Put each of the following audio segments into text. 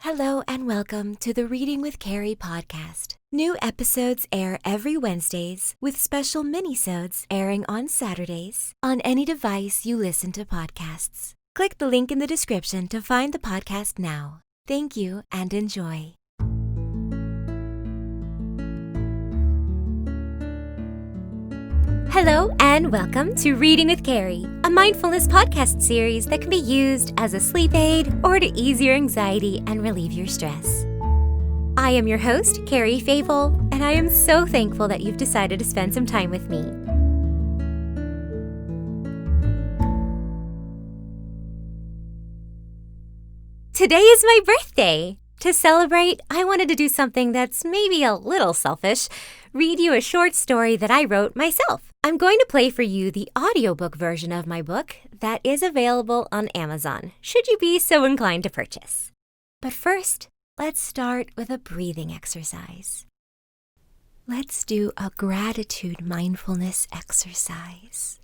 Hello and welcome to the Reading with Cari podcast. New episodes air every Wednesdays with special mini-sodes airing on Saturdays on any device you listen to podcasts. Click the link in the description to find the podcast now. Thank you and enjoy. Hello and welcome to Reading with Cari, a mindfulness podcast series that can be used as a sleep aid or to ease your anxiety and relieve your stress. I am your host, Cari Favole, and I am so thankful that you've decided to spend some time with me. Today is my birthday. To celebrate, I wanted to do something that's maybe a little selfish, read you a short story that I wrote myself. I'm going to play for you the audiobook version of my book that is available on Amazon, should you be so inclined to purchase. But first, let's start with a breathing exercise. Let's do a gratitude mindfulness exercise.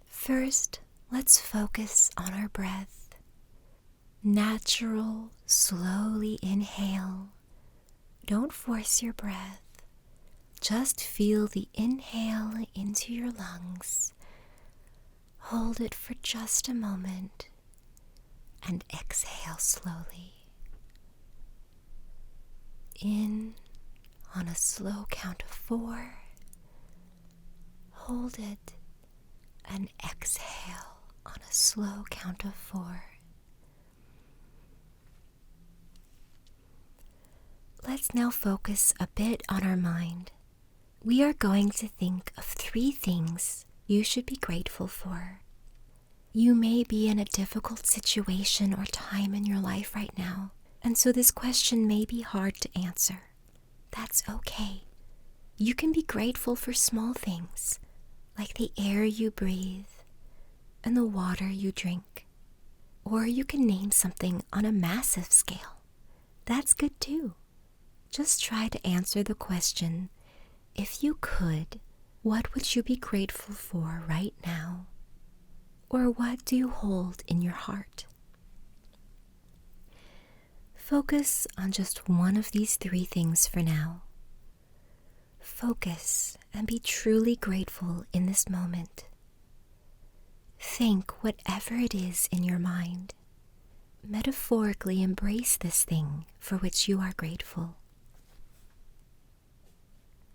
First, let's focus on our breath. Natural, slowly inhale. Don't force your breath. Just feel the inhale into your lungs. Hold it for just a moment and exhale slowly. In on a slow count of 4. Hold it and exhale on a slow count of 4. Let's now focus a bit on our mind. We are going to think of 3 things you should be grateful for. You may be in a difficult situation or time in your life right now, and so this question may be hard to answer. That's okay. You can be grateful for small things, like the air you breathe and the water you drink. Or you can name something on a massive scale. That's good too. Just try to answer the question, if you could, what would you be grateful for right now? Or what do you hold in your heart? Focus on just one of these 3 things for now. Focus and be truly grateful in this moment. Think whatever it is in your mind. Metaphorically embrace this thing for which you are grateful.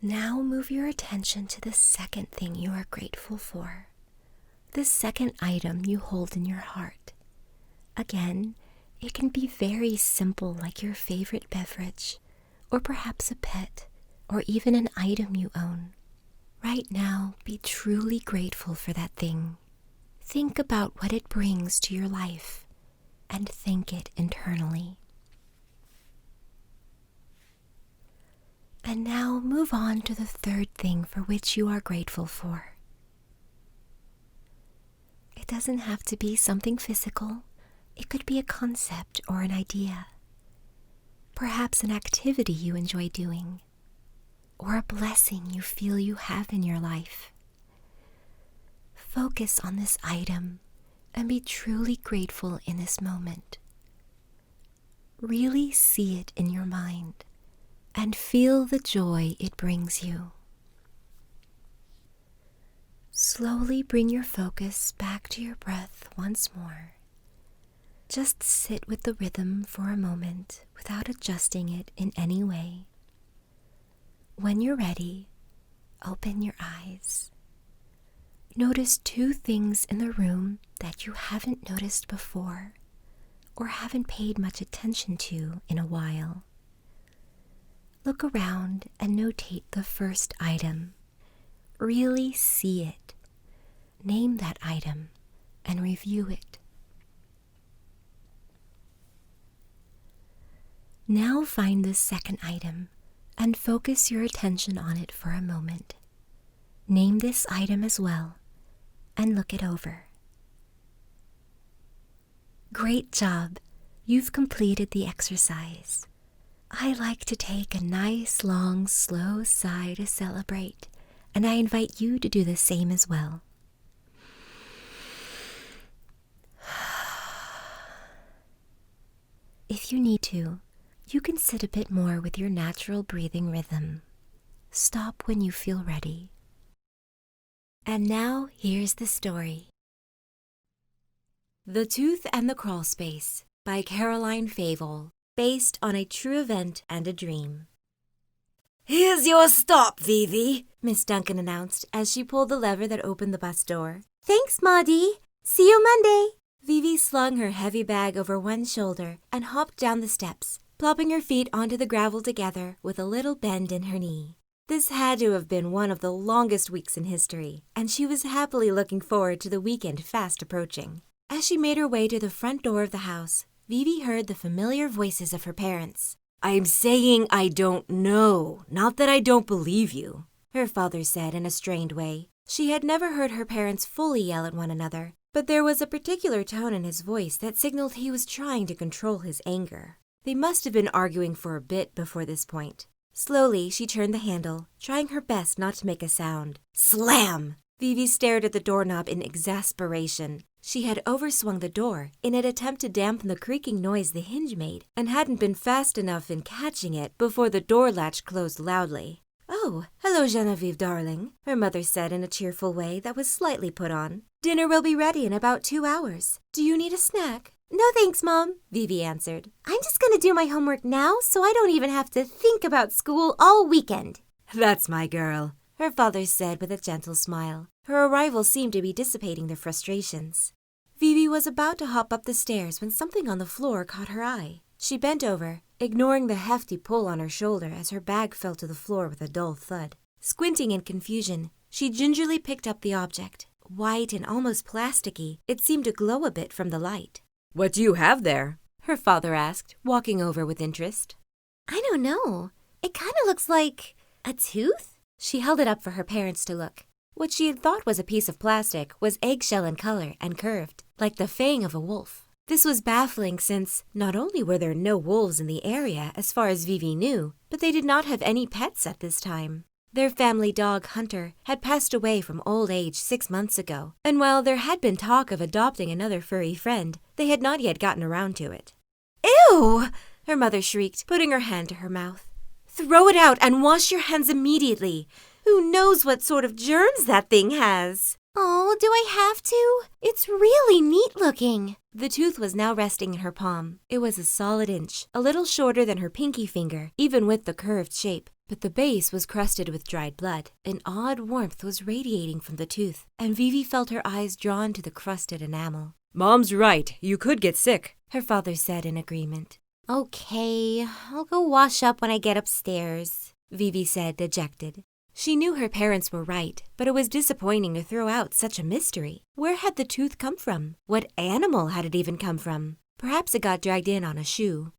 Now move your attention to the second thing you are grateful for, the second item you hold in your heart. Again, it can be very simple, like your favorite beverage, or perhaps a pet, or even an item you own. Right now, be truly grateful for that thing. Think about what it brings to your life, and thank it internally. And now move on to the third thing for which you are grateful for. It doesn't have to be something physical. It could be a concept or an idea. Perhaps an activity you enjoy doing, or a blessing you feel you have in your life. Focus on this item and be truly grateful in this moment. Really see it in your mind and feel the joy it brings you. Slowly bring your focus back to your breath once more. Just sit with the rhythm for a moment without adjusting it in any way. When you're ready, open your eyes. Notice 2 things in the room that you haven't noticed before or haven't paid much attention to in a while. Look around and notate the first item. Really see it. Name that item and review it. Now find the second item and focus your attention on it for a moment. Name this item as well and look it over. Great job! You've completed the exercise. I like to take a nice, long, slow sigh to celebrate, and I invite you to do the same as well. If you need to, you can sit a bit more with your natural breathing rhythm. Stop when you feel ready. And now, here's the story. The Tooth and the Crawlspace by Cari Favole, based on a true event and a dream. "Here's your stop, Vivi," Miss Duncan announced as she pulled the lever that opened the bus door. "Thanks, Maudie. See you Monday." Vivi slung her heavy bag over one shoulder and hopped down the steps, plopping her feet onto the gravel together with a little bend in her knee. This had to have been one of the longest weeks in history, and she was happily looking forward to the weekend fast approaching. As she made her way to the front door of the house, Vivi heard the familiar voices of her parents. "I'm saying I don't know, not that I don't believe you," her father said in a strained way. She had never heard her parents fully yell at one another, but there was a particular tone in his voice that signaled he was trying to control his anger. They must have been arguing for a bit before this point. Slowly, she turned the handle, trying her best not to make a sound. Slam! Vivi stared at the doorknob in exasperation. She had overswung the door in an attempt to dampen the creaking noise the hinge made, and hadn't been fast enough in catching it before the door latch closed loudly. "Oh, hello, Genevieve, darling," her mother said in a cheerful way that was slightly put on. "Dinner will be ready in about 2 hours. Do you need a snack?" "No thanks, Mom," Vivi answered. "I'm just going to do my homework now so I don't even have to think about school all weekend." "That's my girl," her father said with a gentle smile. Her arrival seemed to be dissipating their frustrations. Vivi was about to hop up the stairs when something on the floor caught her eye. She bent over, ignoring the hefty pull on her shoulder as her bag fell to the floor with a dull thud. Squinting in confusion, she gingerly picked up the object. White and almost plasticky, it seemed to glow a bit from the light. "What do you have there?" her father asked, walking over with interest. "I don't know. It kind of looks like a tooth?" She held it up for her parents to look. What she had thought was a piece of plastic was eggshell in color and curved, like the fang of a wolf. This was baffling since not only were there no wolves in the area as far as Vivi knew, but they did not have any pets at this time. Their family dog, Hunter, had passed away from old age 6 months ago, and while there had been talk of adopting another furry friend, they had not yet gotten around to it. "Ew!" her mother shrieked, putting her hand to her mouth. "Throw it out and wash your hands immediately. Who knows what sort of germs that thing has?" "Oh, do I have to? It's really neat looking." The tooth was now resting in her palm. It was a solid inch, a little shorter than her pinky finger, even with the curved shape. But the base was crusted with dried blood. An odd warmth was radiating from the tooth, and Vivi felt her eyes drawn to the crusted enamel. "Mom's right, you could get sick," her father said in agreement. "Okay, I'll go wash up when I get upstairs," Vivi said, dejected. She knew her parents were right, but it was disappointing to throw out such a mystery. Where had the tooth come from? What animal had it even come from? Perhaps it got dragged in on a shoe.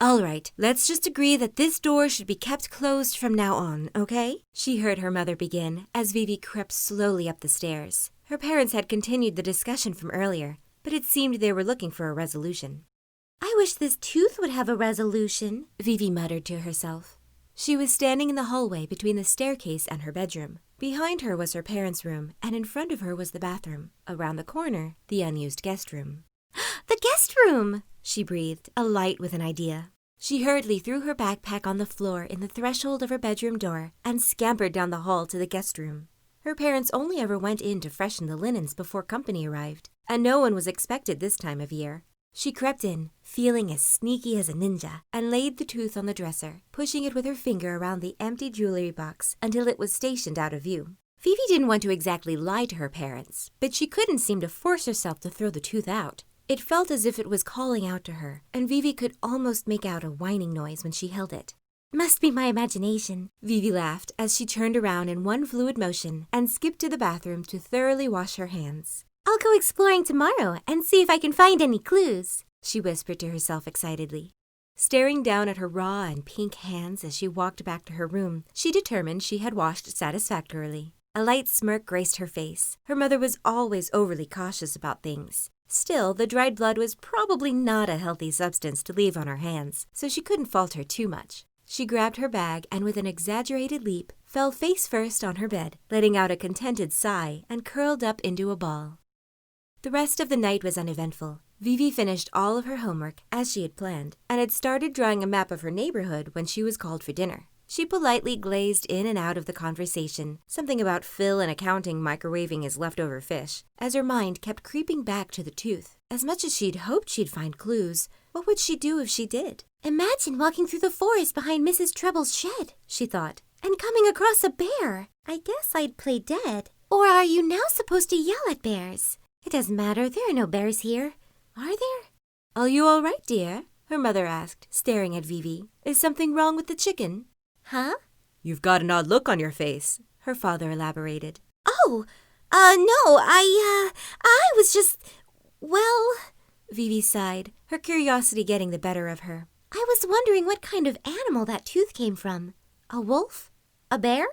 "All right, let's just agree that this door should be kept closed from now on, okay?" she heard her mother begin as Vivi crept slowly up the stairs. Her parents had continued the discussion from earlier, but it seemed they were looking for a resolution. "I wish this tooth would have a resolution," Vivi muttered to herself. She was standing in the hallway between the staircase and her bedroom. Behind her was her parents' room, and in front of her was the bathroom. Around the corner, the unused guest room. "The guest room!" she breathed, alight with an idea. She hurriedly threw her backpack on the floor in the threshold of her bedroom door and scampered down the hall to the guest room. Her parents only ever went in to freshen the linens before company arrived, and no one was expected this time of year. She crept in, feeling as sneaky as a ninja, and laid the tooth on the dresser, pushing it with her finger around the empty jewelry box until it was stationed out of view. Vivi didn't want to exactly lie to her parents, but she couldn't seem to force herself to throw the tooth out. It felt as if it was calling out to her, and Vivi could almost make out a whining noise when she held it. "Must be my imagination," Vivi laughed as she turned around in one fluid motion and skipped to the bathroom to thoroughly wash her hands. "I'll go exploring tomorrow and see if I can find any clues," she whispered to herself excitedly. Staring down at her raw and pink hands as she walked back to her room, she determined she had washed satisfactorily. A light smirk graced her face. Her mother was always overly cautious about things. Still, the dried blood was probably not a healthy substance to leave on her hands, so she couldn't fault her too much. She grabbed her bag and with an exaggerated leap, fell face first on her bed, letting out a contented sigh and curled up into a ball. The rest of the night was uneventful. Vivi finished all of her homework as she had planned and had started drawing a map of her neighborhood when she was called for dinner. She politely glazed in and out of the conversation, something about Phil in accounting microwaving his leftover fish, as her mind kept creeping back to the tooth. As much as she'd hoped she'd find clues, what would she do if she did? Imagine walking through the forest behind Mrs. Treble's shed, she thought, and coming across a bear. I guess I'd play dead. Or are you now supposed to yell at bears? It doesn't matter, there are no bears here. Are there? Are you all right, dear? Her mother asked, staring at Vivi. Is something wrong with the chicken? Huh? You've got an odd look on your face, her father elaborated. Oh, no, I was just, well... Vivi sighed, her curiosity getting the better of her. I was wondering what kind of animal that tooth came from. A wolf? A bear?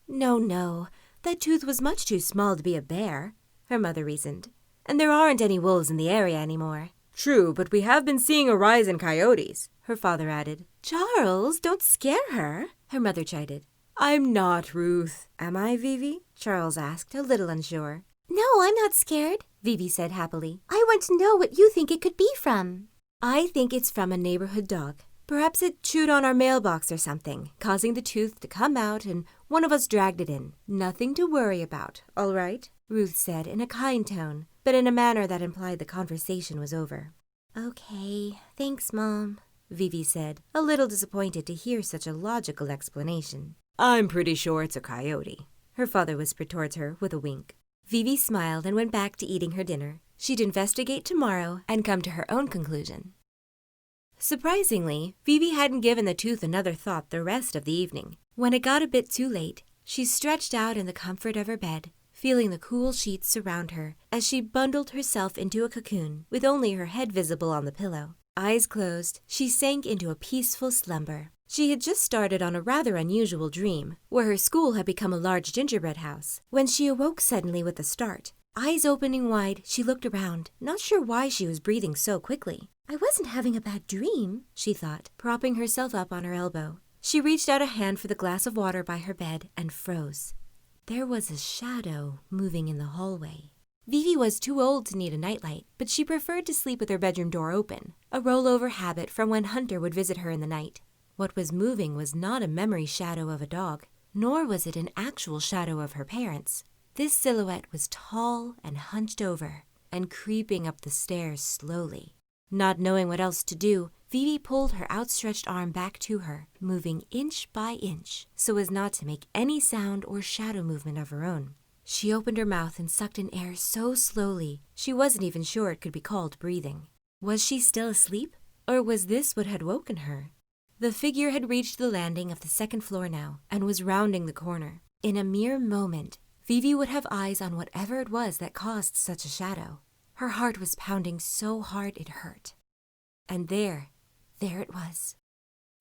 No, that tooth was much too small to be a bear, her mother reasoned. And there aren't any wolves in the area anymore. True, but we have been seeing a rise in coyotes, her father added. Charles, don't scare her, her mother chided. I'm not, Ruth. Am I, Vivi? Charles asked, a little unsure. No, I'm not scared, Vivi said happily. I want to know what you think it could be from. I think it's from a neighborhood dog. Perhaps it chewed on our mailbox or something, causing the tooth to come out and one of us dragged it in. Nothing to worry about, all right? Ruth said in a kind tone, but in a manner that implied the conversation was over. Okay, thanks, Mom, Vivi said, a little disappointed to hear such a logical explanation. I'm pretty sure it's a coyote, her father whispered towards her with a wink. Vivi smiled and went back to eating her dinner. She'd investigate tomorrow and come to her own conclusion. Surprisingly, Vivi hadn't given the tooth another thought the rest of the evening. When it got a bit too late, she stretched out in the comfort of her bed, feeling the cool sheets surround her as she bundled herself into a cocoon with only her head visible on the pillow. Eyes closed, she sank into a peaceful slumber. She had just started on a rather unusual dream, where her school had become a large gingerbread house, when she awoke suddenly with a start. Eyes opening wide, she looked around, not sure why she was breathing so quickly. I wasn't having a bad dream, she thought, propping herself up on her elbow. She reached out a hand for the glass of water by her bed and froze. There was a shadow moving in the hallway. Vivi was too old to need a nightlight, but she preferred to sleep with her bedroom door open, a rollover habit from when Hunter would visit her in the night. What was moving was not a memory shadow of a dog, nor was it an actual shadow of her parents. This silhouette was tall and hunched over, and creeping up the stairs slowly. Not knowing what else to do, Vivi pulled her outstretched arm back to her, moving inch by inch, so as not to make any sound or shadow movement of her own. She opened her mouth and sucked in air so slowly, she wasn't even sure it could be called breathing. Was she still asleep, or was this what had woken her? The figure had reached the landing of the second floor now, and was rounding the corner. In a mere moment, Vivi would have eyes on whatever it was that caused such a shadow. Her heart was pounding so hard it hurt. And there it was.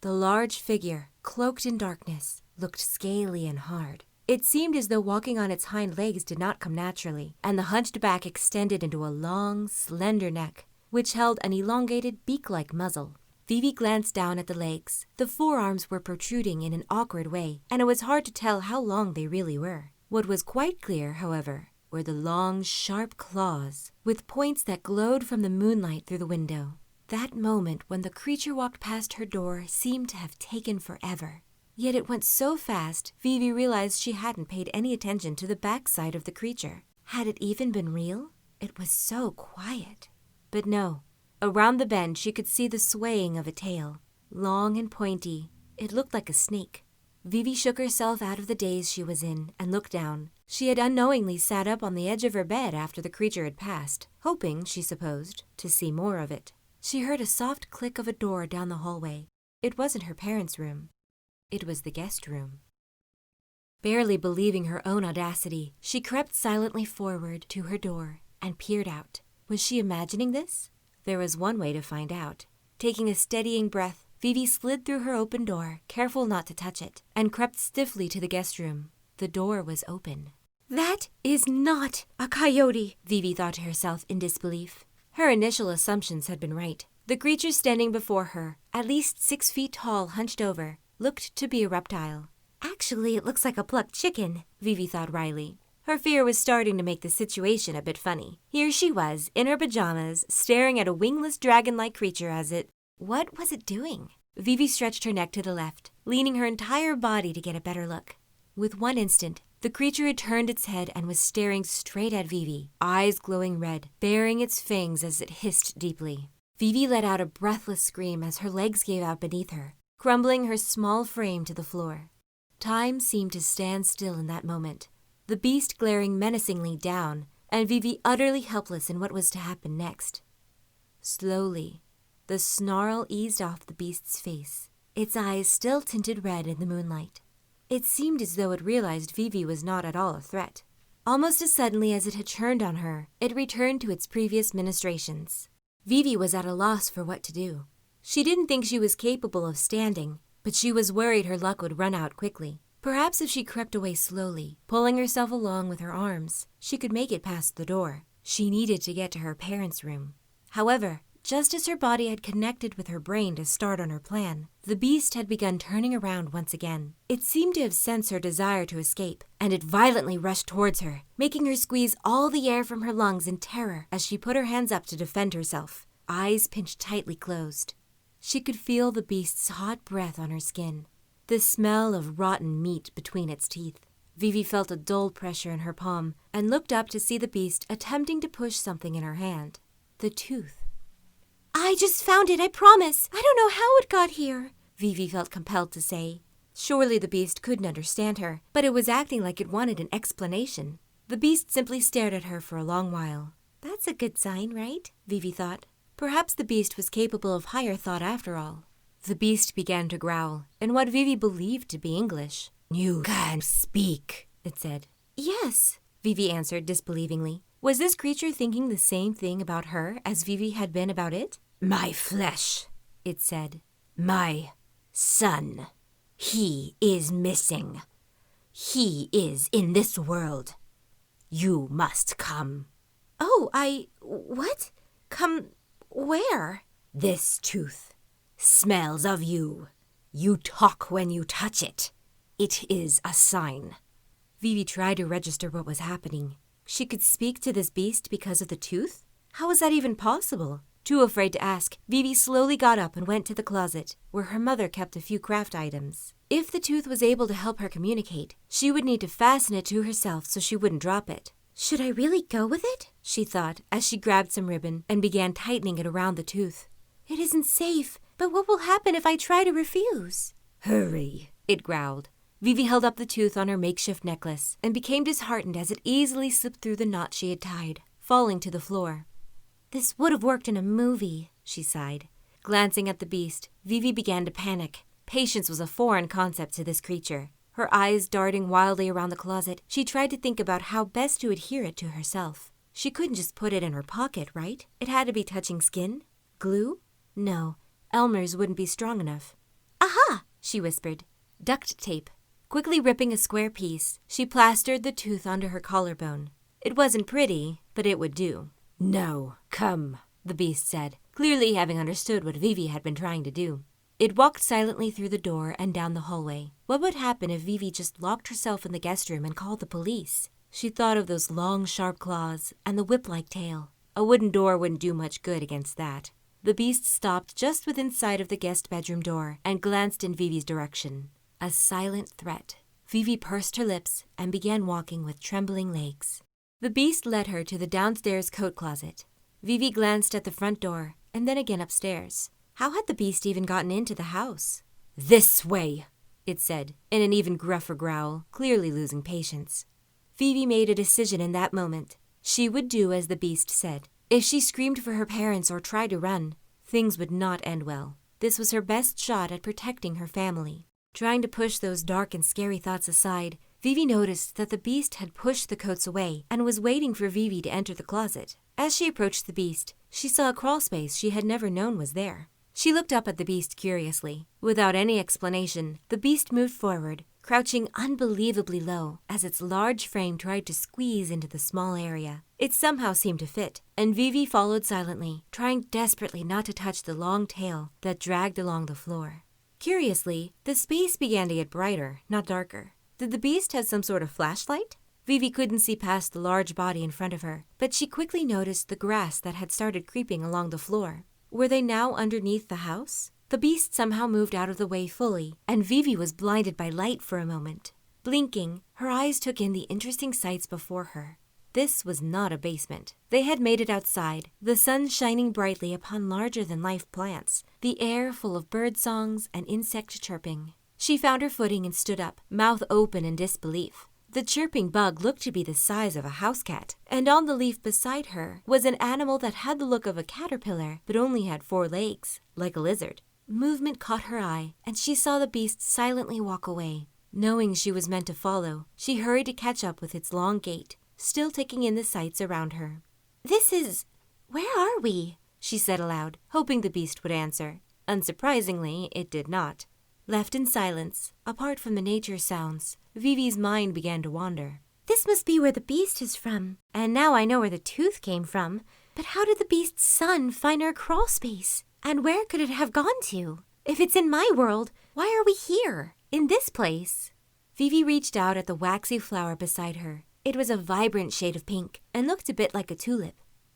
The large figure, cloaked in darkness, looked scaly and hard. It seemed as though walking on its hind legs did not come naturally, and the hunched back extended into a long, slender neck, which held an elongated beak-like muzzle. Vivi glanced down at the legs. The forearms were protruding in an awkward way, and it was hard to tell how long they really were. What was quite clear, however, were the long, sharp claws, with points that glowed from the moonlight through the window. That moment when the creature walked past her door seemed to have taken forever. Yet it went so fast, Vivi realized she hadn't paid any attention to the backside of the creature. Had it even been real? It was so quiet. But no. Around the bend, she could see the swaying of a tail. Long and pointy, it looked like a snake. Vivi shook herself out of the daze she was in and looked down. She had unknowingly sat up on the edge of her bed after the creature had passed, hoping, she supposed, to see more of it. She heard a soft click of a door down the hallway. It wasn't her parents' room. It was the guest room. Barely believing her own audacity, she crept silently forward to her door and peered out. Was she imagining this? There was one way to find out. Taking a steadying breath, Vivi slid through her open door, careful not to touch it, and crept stiffly to the guest room. The door was open. That is not a coyote, Vivi thought to herself in disbelief. Her initial assumptions had been right. The creature standing before her, at least 6 feet tall, hunched over, looked to be a reptile. Actually, it looks like a plucked chicken, Vivi thought wryly. Her fear was starting to make the situation a bit funny. Here she was, in her pajamas, staring at a wingless dragon-like creature as it... What was it doing? Vivi stretched her neck to the left, leaning her entire body to get a better look. With one instant, the creature had turned its head and was staring straight at Vivi, eyes glowing red, baring its fangs as it hissed deeply. Vivi let out a breathless scream as her legs gave out beneath her, crumbling her small frame to the floor. Time seemed to stand still in that moment, the beast glaring menacingly down, and Vivi utterly helpless in what was to happen next. Slowly, the snarl eased off the beast's face, its eyes still tinted red in the moonlight. It seemed as though it realized Vivi was not at all a threat. Almost as suddenly as it had turned on her, it returned to its previous ministrations. Vivi was at a loss for what to do. She didn't think she was capable of standing, but she was worried her luck would run out quickly. Perhaps if she crept away slowly, pulling herself along with her arms, she could make it past the door. She needed to get to her parents' room. However, just as her body had connected with her brain to start on her plan, the beast had begun turning around once again. It seemed to have sensed her desire to escape, and it violently rushed towards her, making her squeeze all the air from her lungs in terror as she put her hands up to defend herself, eyes pinched tightly closed. She could feel the beast's hot breath on her skin, the smell of rotten meat between its teeth. Vivi felt a dull pressure in her palm and looked up to see the beast attempting to push something in her hand. The tooth. "I just found it, I promise. I don't know how it got here," Vivi felt compelled to say. Surely the beast couldn't understand her, but it was acting like it wanted an explanation. The beast simply stared at her for a long while. That's a good sign, right? Vivi thought. Perhaps the beast was capable of higher thought after all. The beast began to growl, in what Vivi believed to be English. "You can speak," it said. "Yes," Vivi answered disbelievingly. Was this creature thinking the same thing about her as Vivi had been about it? "My flesh," it said. "My son. He is missing. He is in this world. You must come." "Oh, what? Come where?" "This tooth smells of you. You talk when you touch it. It is a sign." Vivi tried to register what was happening. She could speak to this beast because of the tooth? How was that even possible? Too afraid to ask, Vivi slowly got up and went to the closet, where her mother kept a few craft items. If the tooth was able to help her communicate, she would need to fasten it to herself so she wouldn't drop it. "Should I really go with it?" she thought, as she grabbed some ribbon and began tightening it around the tooth. "It isn't safe, but what will happen if I try to refuse?" "Hurry," it growled. Vivi held up the tooth on her makeshift necklace and became disheartened as it easily slipped through the knot she had tied, falling to the floor. "This would have worked in a movie," she sighed. Glancing at the beast, Vivi began to panic. Patience was a foreign concept to this creature. Her eyes darting wildly around the closet, she tried to think about how best to adhere it to herself. She couldn't just put it in her pocket, right? It had to be touching skin? Glue? No, Elmer's wouldn't be strong enough. "Aha!" she whispered. Duct tape. Quickly ripping a square piece, she plastered the tooth onto her collarbone. It wasn't pretty, but it would do. "No, come," the beast said, clearly having understood what Vivi had been trying to do. It walked silently through the door and down the hallway. What would happen if Vivi just locked herself in the guest room and called the police? She thought of those long, sharp claws and the whip-like tail. A wooden door wouldn't do much good against that. The beast stopped just within sight of the guest bedroom door and glanced in Vivi's direction. A silent threat. Vivi pursed her lips and began walking with trembling legs. The beast led her to the downstairs coat closet. Vivi glanced at the front door and then again upstairs. How had the beast even gotten into the house? "This way," it said, in an even gruffer growl, clearly losing patience. Vivi made a decision in that moment. She would do as the beast said. If she screamed for her parents or tried to run, things would not end well. This was her best shot at protecting her family. Trying to push those dark and scary thoughts aside, Vivi noticed that the beast had pushed the coats away and was waiting for Vivi to enter the closet. As she approached the beast, she saw a crawlspace she had never known was there. She looked up at the beast curiously. Without any explanation, the beast moved forward, crouching unbelievably low as its large frame tried to squeeze into the small area. It somehow seemed to fit, and Vivi followed silently, trying desperately not to touch the long tail that dragged along the floor. Curiously, the space began to get brighter, not darker. Did the beast have some sort of flashlight? Vivi couldn't see past the large body in front of her, but she quickly noticed the grass that had started creeping along the floor. Were they now underneath the house? The beast somehow moved out of the way fully, and Vivi was blinded by light for a moment. Blinking, her eyes took in the interesting sights before her. This was not a basement. They had made it outside, the sun shining brightly upon larger-than-life plants, the air full of bird songs and insect chirping. She found her footing and stood up, mouth open in disbelief. The chirping bug looked to be the size of a house cat, and on the leaf beside her was an animal that had the look of a caterpillar, but only had 4 legs, like a lizard. Movement caught her eye, and she saw the beast silently walk away. Knowing she was meant to follow, she hurried to catch up with its long gait, still taking in the sights around her. Where are we? She said aloud, hoping the beast would answer. Unsurprisingly, it did not. Left in silence, apart from the nature sounds, Vivi's mind began to wander. This must be where the beast is from, and now I know where the tooth came from. But how did the beast's son find our crawlspace? And where could it have gone to? If it's in my world, why are we here, in this place? Vivi reached out at the waxy flower beside her. It was a vibrant shade of pink and looked a bit like a tulip.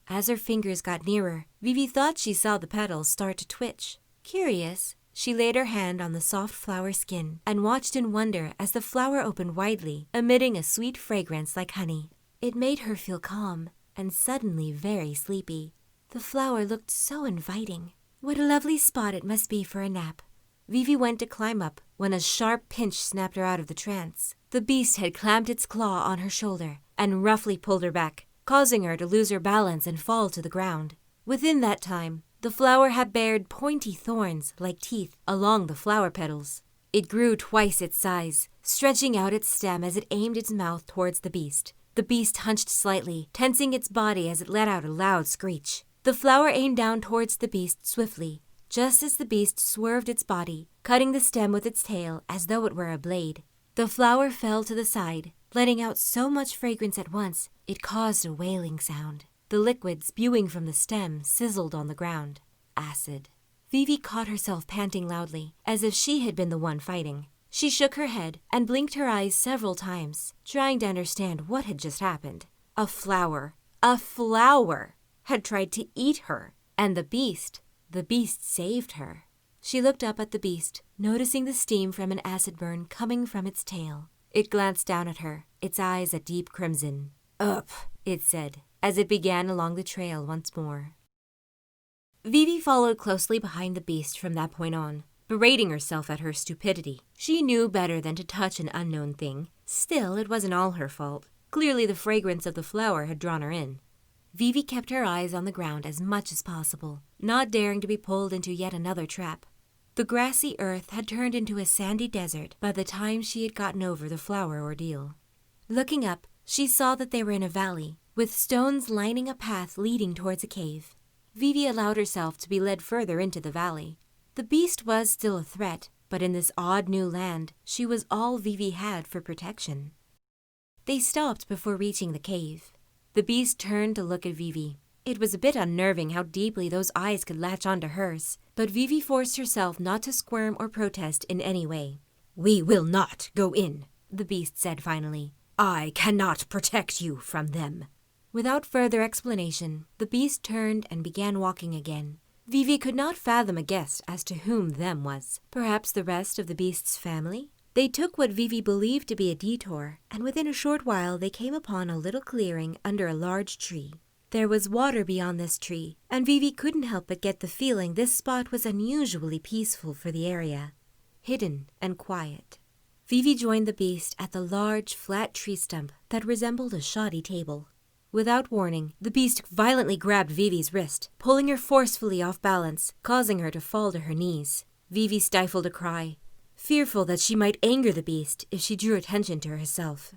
As her fingers got nearer, Vivi thought she saw the petals start to twitch. Curious, she laid her hand on the soft flower skin and watched in wonder as the flower opened widely, emitting a sweet fragrance like honey. It made her feel calm and suddenly very sleepy. The flower looked so inviting. What a lovely spot it must be for a nap. Vivi went to climb up when a sharp pinch snapped her out of the trance. The beast had clamped its claw on her shoulder and roughly pulled her back, causing her to lose her balance and fall to the ground. Within that time, the flower had bared pointy thorns like teeth along the flower petals. It grew twice its size, stretching out its stem as it aimed its mouth towards the beast. The beast hunched slightly, tensing its body as it let out a loud screech. The flower aimed down towards the beast swiftly, just as the beast swerved its body, cutting the stem with its tail as though it were a blade. The flower fell to the side, letting out so much fragrance at once, it caused a wailing sound. The liquid spewing from the stem sizzled on the ground. Acid. Vivi caught herself panting loudly, as if she had been the one fighting. She shook her head and blinked her eyes several times, trying to understand what had just happened. A flower had tried to eat her, and the beast saved her. She looked up at the beast, noticing the steam from an acid burn coming from its tail. It glanced down at her, its eyes a deep crimson. Up, it said, as it began along the trail once more. Vivi followed closely behind the beast from that point on, berating herself at her stupidity. She knew better than to touch an unknown thing. Still, it wasn't all her fault. Clearly the fragrance of the flower had drawn her in. Vivi kept her eyes on the ground as much as possible, not daring to be pulled into yet another trap. The grassy earth had turned into a sandy desert by the time she had gotten over the flower ordeal. Looking up, she saw that they were in a valley, with stones lining a path leading towards a cave. Vivi allowed herself to be led further into the valley. The beast was still a threat, but in this odd new land, she was all Vivi had for protection. They stopped before reaching the cave. The beast turned to look at Vivi. It was a bit unnerving how deeply those eyes could latch onto hers, but Vivi forced herself not to squirm or protest in any way. "We will not go in," the beast said finally. "I cannot protect you from them." Without further explanation, the beast turned and began walking again. Vivi could not fathom a guess as to whom them was. Perhaps the rest of the beast's family? They took what Vivi believed to be a detour, and within a short while they came upon a little clearing under a large tree. There was water beyond this tree, and Vivi couldn't help but get the feeling this spot was unusually peaceful for the area, hidden and quiet. Vivi joined the beast at the large, flat tree stump that resembled a shoddy table. Without warning, the beast violently grabbed Vivi's wrist, pulling her forcefully off balance, causing her to fall to her knees. Vivi stifled a cry, fearful that she might anger the beast if she drew attention to herself.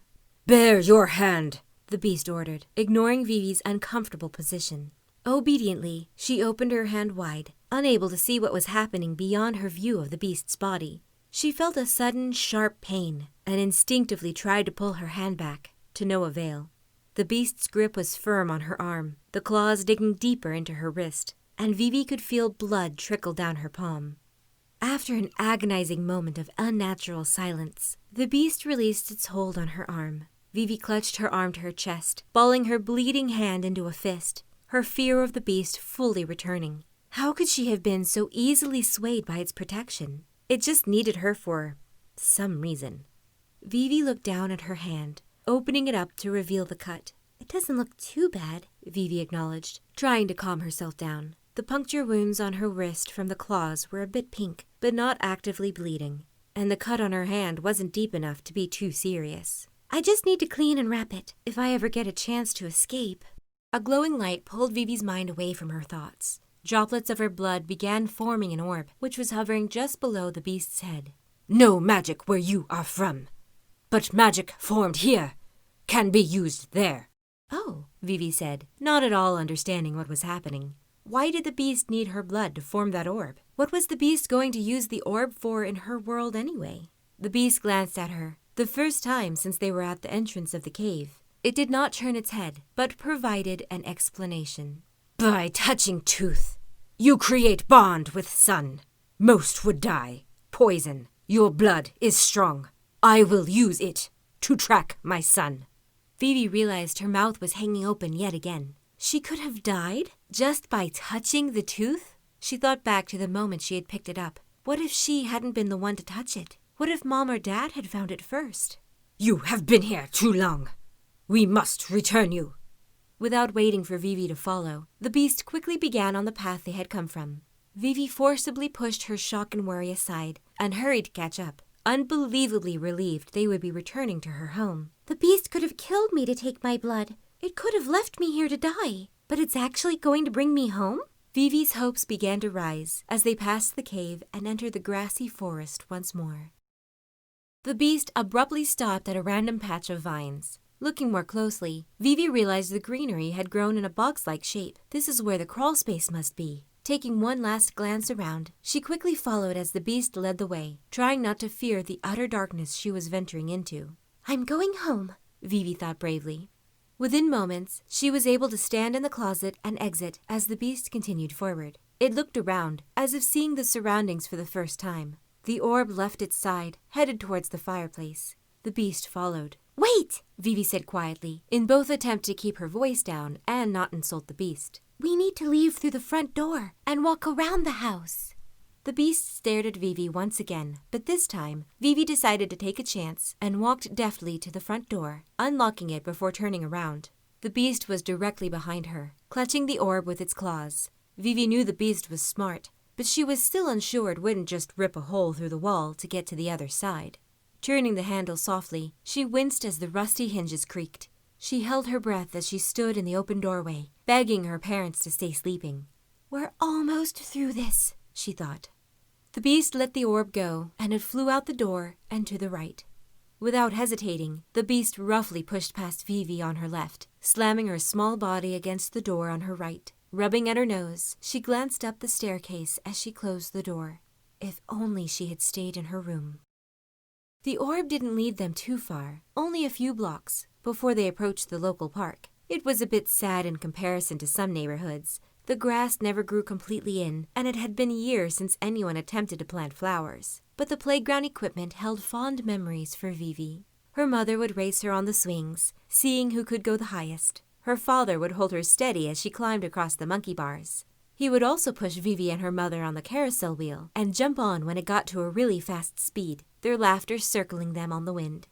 "Bare your hand," the beast ordered, ignoring Vivi's uncomfortable position. Obediently, she opened her hand wide, unable to see what was happening beyond her view of the beast's body. She felt a sudden, sharp pain and instinctively tried to pull her hand back, to no avail. The beast's grip was firm on her arm, the claws digging deeper into her wrist, and Vivi could feel blood trickle down her palm. After an agonizing moment of unnatural silence, the beast released its hold on her arm. Vivi clutched her arm to her chest, balling her bleeding hand into a fist, her fear of the beast fully returning. How could she have been so easily swayed by its protection? It just needed her for some reason. Vivi looked down at her hand, opening it up to reveal the cut. It doesn't look too bad, Vivi acknowledged, trying to calm herself down. The puncture wounds on her wrist from the claws were a bit pink, but not actively bleeding, and the cut on her hand wasn't deep enough to be too serious. I just need to clean and wrap it, if I ever get a chance to escape. A glowing light pulled Vivi's mind away from her thoughts. Droplets of her blood began forming an orb, which was hovering just below the beast's head. No magic where you are from, but magic formed here can be used there. Oh, Vivi said, not at all understanding what was happening. Why did the beast need her blood to form that orb? What was the beast going to use the orb for in her world anyway? The beast glanced at her, the first time since they were at the entrance of the cave. It did not turn its head, but provided an explanation. By touching tooth, you create bond with sun. Most would die. Poison. Your blood is strong. I will use it to track my son. Vivi realized her mouth was hanging open yet again. She could have died just by touching the tooth? She thought back to the moment she had picked it up. What if she hadn't been the one to touch it? What if Mom or Dad had found it first? You have been here too long. We must return you. Without waiting for Vivi to follow, the beast quickly began on the path they had come from. Vivi forcibly pushed her shock and worry aside and hurried to catch up, unbelievably relieved they would be returning to her home. The beast could have killed me to take my blood. It could have left me here to die, but it's actually going to bring me home? Vivi's hopes began to rise as they passed the cave and entered the grassy forest once more. The beast abruptly stopped at a random patch of vines. Looking more closely, Vivi realized the greenery had grown in a box-like shape. This is where the crawlspace must be. Taking one last glance around, she quickly followed as the beast led the way, trying not to fear the utter darkness she was venturing into. I'm going home, Vivi thought bravely. Within moments, she was able to stand in the closet and exit as the beast continued forward. It looked around, as if seeing the surroundings for the first time. The orb left its side, headed towards the fireplace. The beast followed. Wait, Vivi said quietly, in both attempt to keep her voice down and not insult the beast. We need to leave through the front door and walk around the house. The beast stared at Vivi once again, but this time, Vivi decided to take a chance and walked deftly to the front door, unlocking it before turning around. The beast was directly behind her, clutching the orb with its claws. Vivi knew the beast was smart, but she was still unsure it wouldn't just rip a hole through the wall to get to the other side. Turning the handle softly, she winced as the rusty hinges creaked. She held her breath as she stood in the open doorway, begging her parents to stay sleeping. We're almost through this, she thought. The beast let the orb go, and it flew out the door and to the right. Without hesitating, the beast roughly pushed past Vivi on her left, slamming her small body against the door on her right. Rubbing at her nose, she glanced up the staircase as she closed the door. If only she had stayed in her room. The orb didn't lead them too far, only a few blocks, before they approached the local park. It was a bit sad in comparison to some neighborhoods. The grass never grew completely in, and it had been years since anyone attempted to plant flowers. But the playground equipment held fond memories for Vivi. Her mother would race her on the swings, seeing who could go the highest. Her father would hold her steady as she climbed across the monkey bars. He would also push Vivi and her mother on the carousel wheel and jump on when it got to a really fast speed, their laughter circling them on the wind.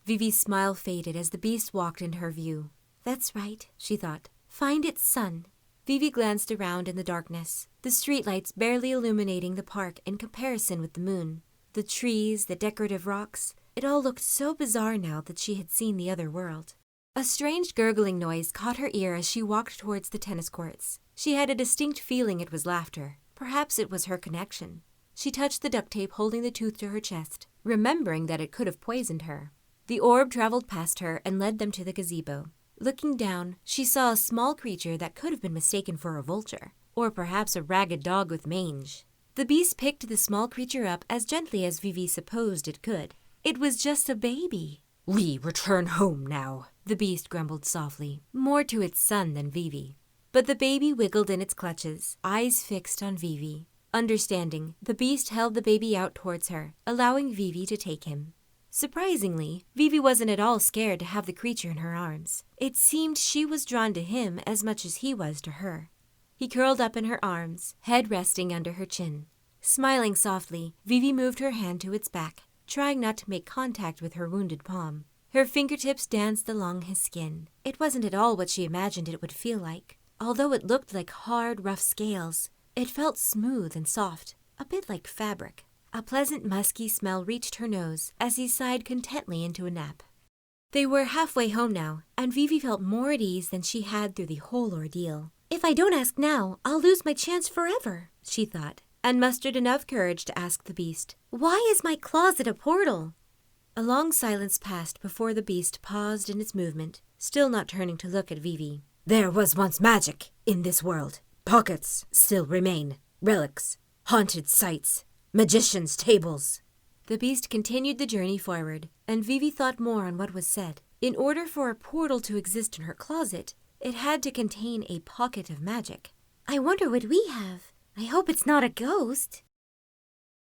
Vivi's smile faded as the beast walked into her view. That's right, she thought. Find its son. Vivi glanced around in the darkness, the streetlights barely illuminating the park in comparison with the moon. The trees, the decorative rocks, it all looked so bizarre now that she had seen the other world. A strange gurgling noise caught her ear as she walked towards the tennis courts. She had a distinct feeling it was laughter. Perhaps it was her connection. She touched the duct tape holding the tooth to her chest, remembering that it could have poisoned her. The orb traveled past her and led them to the gazebo. Looking down, she saw a small creature that could have been mistaken for a vulture, or perhaps a ragged dog with mange. The beast picked the small creature up as gently as Vivi supposed it could. It was just a baby. We return home now, the beast grumbled softly, more to its son than Vivi. But the baby wiggled in its clutches, eyes fixed on Vivi. Understanding, the beast held the baby out towards her, allowing Vivi to take him. Surprisingly, Vivi wasn't at all scared to have the creature in her arms. It seemed she was drawn to him as much as he was to her. He curled up in her arms, head resting under her chin. Smiling softly, Vivi moved her hand to its back, trying not to make contact with her wounded palm. Her fingertips danced along his skin. It wasn't at all what she imagined it would feel like. Although it looked like hard, rough scales, it felt smooth and soft, a bit like fabric. A pleasant musky smell reached her nose as he sighed contently into a nap. They were halfway home now, and Vivi felt more at ease than she had through the whole ordeal. "If I don't ask now, I'll lose my chance forever," she thought, and mustered enough courage to ask the beast, "Why is my closet a portal?" A long silence passed before the beast paused in its movement, still not turning to look at Vivi. "There was once magic in this world. Pockets still remain. Relics, haunted sites, magicians' tables." The beast continued the journey forward, and Vivi thought more on what was said. In order for a portal to exist in her closet, it had to contain a pocket of magic. "I wonder what we have. I hope it's not a ghost."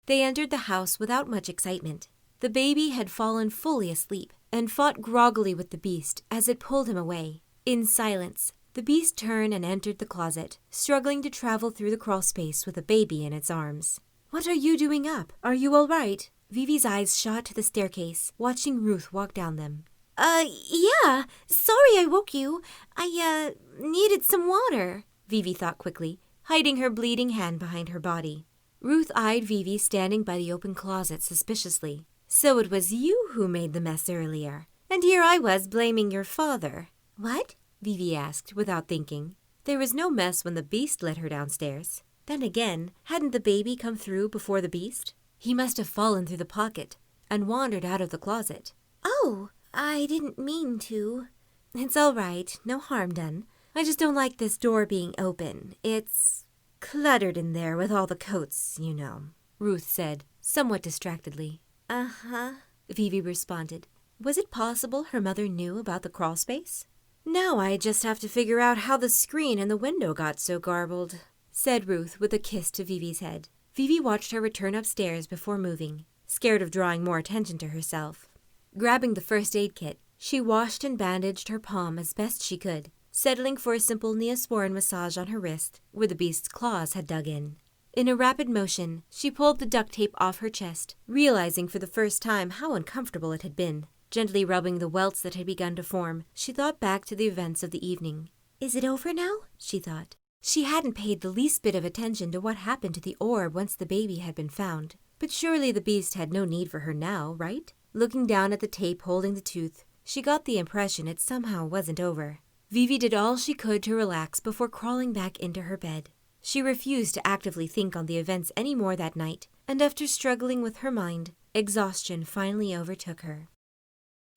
They entered the house without much excitement. The baby had fallen fully asleep and fought groggily with the beast as it pulled him away. In silence, the beast turned and entered the closet, struggling to travel through the crawlspace with a baby in its arms. "What are you doing up? Are you all right?" Vivi's eyes shot to the staircase, watching Ruth walk down them. Yeah. Sorry I woke you. I needed some water," Vivi thought quickly, hiding her bleeding hand behind her body. Ruth eyed Vivi standing by the open closet suspiciously. "So it was you who made the mess earlier, and here I was blaming your father." "What?" Vivi asked, without thinking. There was no mess when the beast led her downstairs. Then again, hadn't the baby come through before the beast? He must have fallen through the pocket and wandered out of the closet. "Oh, I didn't mean to." "It's all right, no harm done. I just don't like this door being open. It's cluttered in there with all the coats, you know," Ruth said, somewhat distractedly. "Uh-huh," Vivi responded. Was it possible her mother knew about the crawlspace? "Now I just have to figure out how the screen and the window got so garbled," said Ruth with a kiss to Vivi's head. Vivi watched her return upstairs before moving, scared of drawing more attention to herself. Grabbing the first aid kit, she washed and bandaged her palm as best she could, settling for a simple Neosporin massage on her wrist, where the beast's claws had dug in. In a rapid motion, she pulled the duct tape off her chest, realizing for the first time how uncomfortable it had been. Gently rubbing the welts that had begun to form, she thought back to the events of the evening. "Is it over now?" she thought. She hadn't paid the least bit of attention to what happened to the orb once the baby had been found. But surely the beast had no need for her now, right? Looking down at the tape holding the tooth, she got the impression it somehow wasn't over. Vivi did all she could to relax before crawling back into her bed. She refused to actively think on the events any more that night, and after struggling with her mind, exhaustion finally overtook her.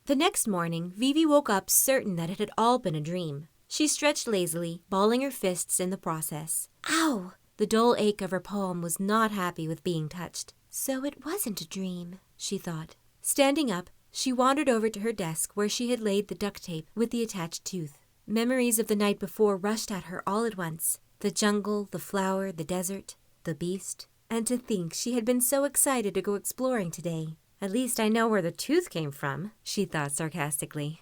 The next morning, Vivi woke up certain that it had all been a dream. She stretched lazily, balling her fists in the process. Ow! The dull ache of her palm was not happy with being touched. So it wasn't a dream, she thought. Standing up, she wandered over to her desk where she had laid the duct tape with the attached tooth. Memories of the night before rushed at her all at once. The jungle, the flower, the desert, the beast. And to think she had been so excited to go exploring today. "At least I know where the tooth came from," she thought sarcastically.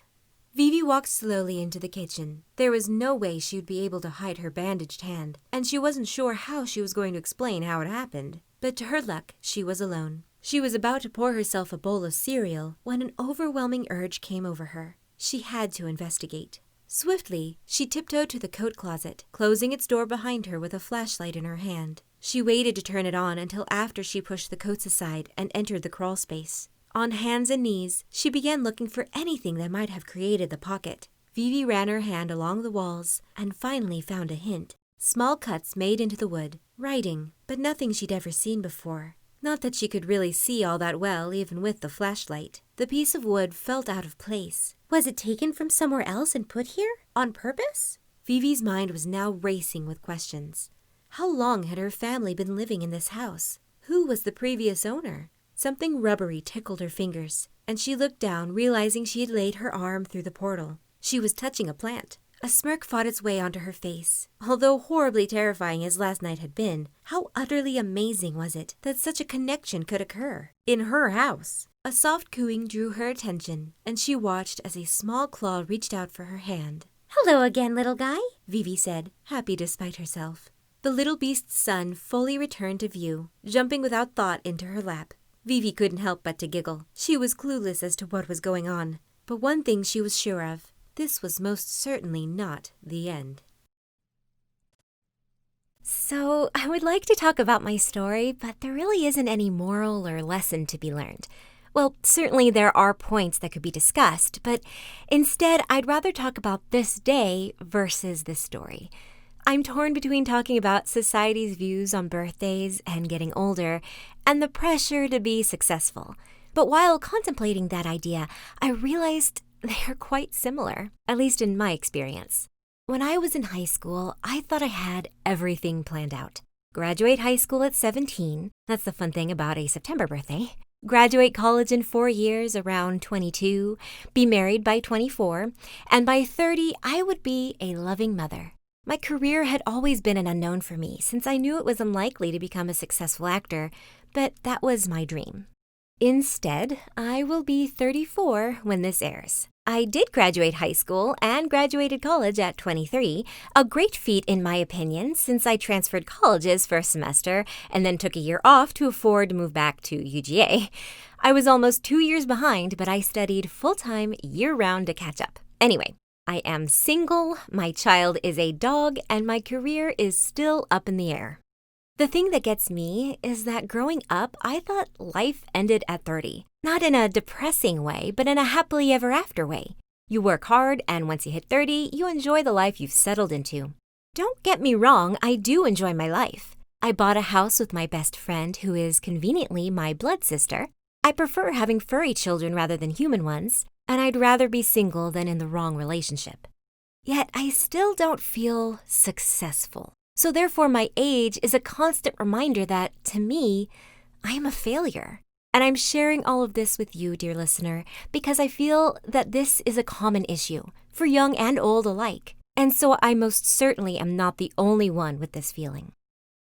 Vivi walked slowly into the kitchen. There was no way she would be able to hide her bandaged hand, and she wasn't sure how she was going to explain how it happened. But to her luck, she was alone. She was about to pour herself a bowl of cereal when an overwhelming urge came over her. She had to investigate. Swiftly, she tiptoed to the coat closet, closing its door behind her with a flashlight in her hand. She waited to turn it on until after she pushed the coats aside and entered the crawlspace. On hands and knees, she began looking for anything that might have created the pocket. Vivi ran her hand along the walls and finally found a hint. Small cuts made into the wood. Writing, but nothing she'd ever seen before. Not that she could really see all that well, even with the flashlight. The piece of wood felt out of place. Was it taken from somewhere else and put here? On purpose? Vivi's mind was now racing with questions. How long had her family been living in this house? Who was the previous owner? Something rubbery tickled her fingers, and she looked down, realizing she had laid her arm through the portal. She was touching a plant. A smirk fought its way onto her face. Although horribly terrifying as last night had been, how utterly amazing was it that such a connection could occur in her house. A soft cooing drew her attention, and she watched as a small claw reached out for her hand. "Hello again, little guy," Vivi said, happy despite herself. The little beast's son fully returned to view, jumping without thought into her lap. Vivi couldn't help but to giggle. She was clueless as to what was going on. But one thing she was sure of. This was most certainly not the end. So, I would like to talk about my story, but there really isn't any moral or lesson to be learned. Well, certainly there are points that could be discussed, but instead I'd rather talk about this day versus this story. I'm torn between talking about society's views on birthdays and getting older, and the pressure to be successful. But while contemplating that idea, I realized they're quite similar, at least in my experience. When I was in high school, I thought I had everything planned out. Graduate high school at 17, that's the fun thing about a September birthday. Graduate college in 4 years, around 22, be married by 24, and by 30, I would be a loving mother. My career had always been an unknown for me, since I knew it was unlikely to become a successful actor, but that was my dream. Instead, I will be 34 when this airs. I did graduate high school and graduated college at 23, a great feat in my opinion since I transferred colleges for a semester and then took a year off to afford to move back to UGA. I was almost 2 years behind, but I studied full-time year-round to catch up. Anyway, I am single, my child is a dog, and my career is still up in the air. The thing that gets me is that growing up, I thought life ended at 30. Not in a depressing way, but in a happily ever after way. You work hard, and once you hit 30, you enjoy the life you've settled into. Don't get me wrong, I do enjoy my life. I bought a house with my best friend, who is conveniently my blood sister. I prefer having furry children rather than human ones, and I'd rather be single than in the wrong relationship. Yet I still don't feel successful. So therefore, my age is a constant reminder that, to me, I am a failure. And I'm sharing all of this with you, dear listener, because I feel that this is a common issue for young and old alike. And so I most certainly am not the only one with this feeling.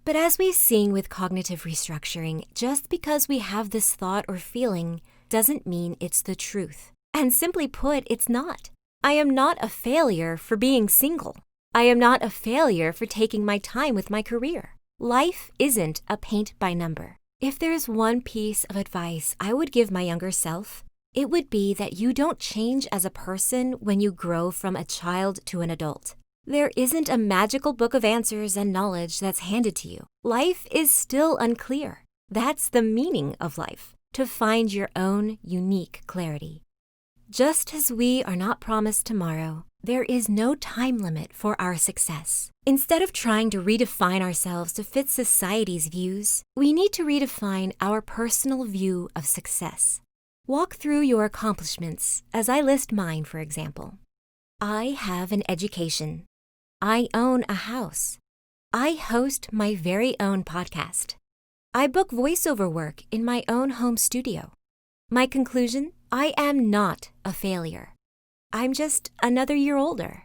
But as we've seen with cognitive restructuring, just because we have this thought or feeling doesn't mean it's the truth. And simply put, it's not. I am not a failure for being single. I am not a failure for taking my time with my career. Life isn't a paint by number. If there's one piece of advice I would give my younger self, it would be that you don't change as a person when you grow from a child to an adult. There isn't a magical book of answers and knowledge that's handed to you. Life is still unclear. That's the meaning of life, to find your own unique clarity. Just as we are not promised tomorrow, there is no time limit for our success. Instead of trying to redefine ourselves to fit society's views, we need to redefine our personal view of success. Walk through your accomplishments, as I list mine, for example. I have an education. I own a house. I host my very own podcast. I book voiceover work in my own home studio. My conclusion? I am not a failure. I'm just another year older.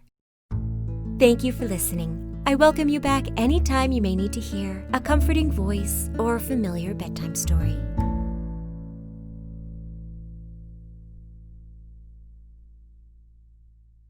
Thank you for listening. I welcome you back anytime you may need to hear a comforting voice or a familiar bedtime story.